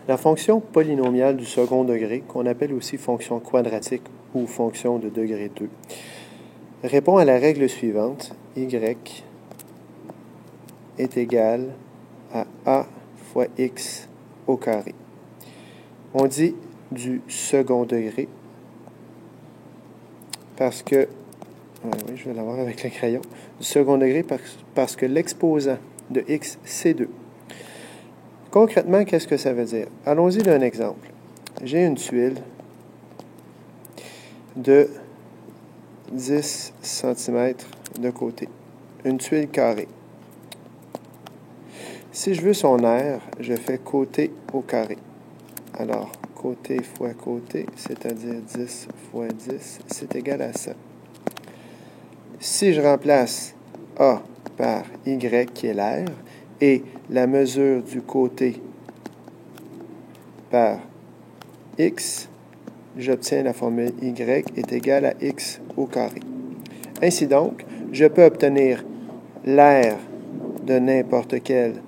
La fonction polynomiale du second degré, qu'on appelle aussi fonction quadratique ou fonction de degré 2, répond à la règle suivante: y est égal à a fois x au carré. On dit du second degré parce que, oui, je vais l'avoir avec le crayon, du second degré parce que l'exposant de x, c'est 2. Concrètement, qu'est-ce que ça veut dire? Allons-y d'un exemple. J'ai une tuile de 10 cm de côté, une tuile carrée. Si je veux son aire, je fais côté au carré. Alors, côté fois côté, c'est-à-dire 10 fois 10, c'est égal à 100. Si je remplace A par Y, qui est l'aire, et la mesure du côté par X, j'obtiens la formule Y est égale à X au carré. Ainsi donc, je peux obtenir l'aire de n'importe quelle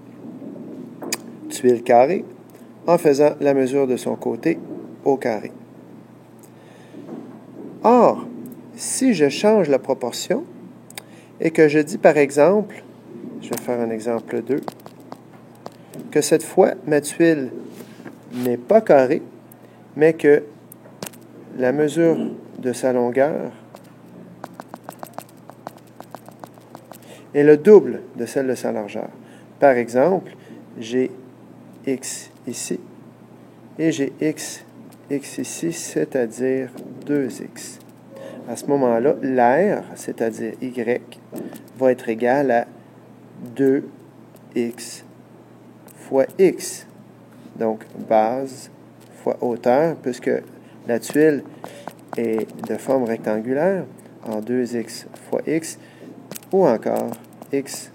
tuile carrée en faisant la mesure de son côté au carré. Or, si je change la proportion et que je dis par exemple, je vais faire un exemple 2, que cette fois ma tuile n'est pas carrée, mais que la mesure de sa longueur est le double de celle de sa largeur. Par exemple, j'ai x ici et j'ai x ici, c'est-à-dire 2x. À ce moment-là, l'aire, c'est-à-dire y, va être égal à 2x fois x. Donc, base fois hauteur, puisque la tuile est de forme rectangulaire, en 2x fois x, ou encore x,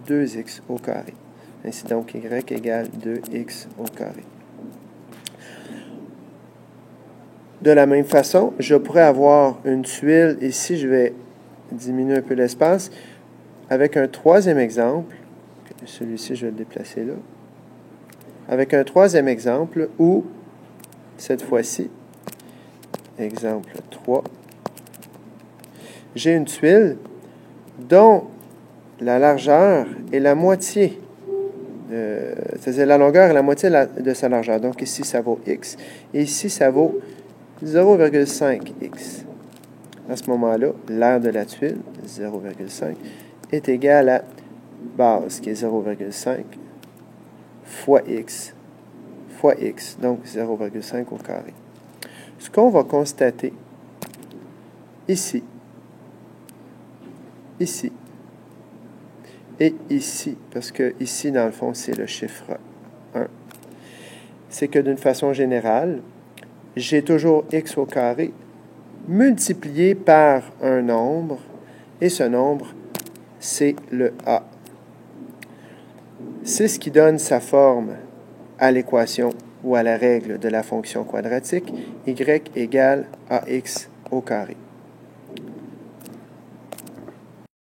2x au carré. Ainsi donc, y égale 2x au carré. De la même façon, je pourrais avoir une tuile, ici je vais diminuer un peu l'espace, avec un troisième exemple, celui-ci je vais le déplacer là, avec un troisième exemple où, cette fois-ci, exemple 3, j'ai une tuile dont la largeur est la moitié, c'est-à-dire la longueur est la moitié de sa largeur. Donc ici, ça vaut x, et ici, ça vaut 0,5x. À ce moment-là, l'aire de la tuile, 0,5, est égale à base, qui est 0,5, fois x, donc 0,5 au carré. Ce qu'on va constater ici, ici, et ici, parce que ici, dans le fond, c'est le chiffre 1, c'est que d'une façon générale, j'ai toujours x au carré multiplié par un nombre, et ce nombre, c'est le a. C'est ce qui donne sa forme à l'équation ou à la règle de la fonction quadratique y égale ax au carré.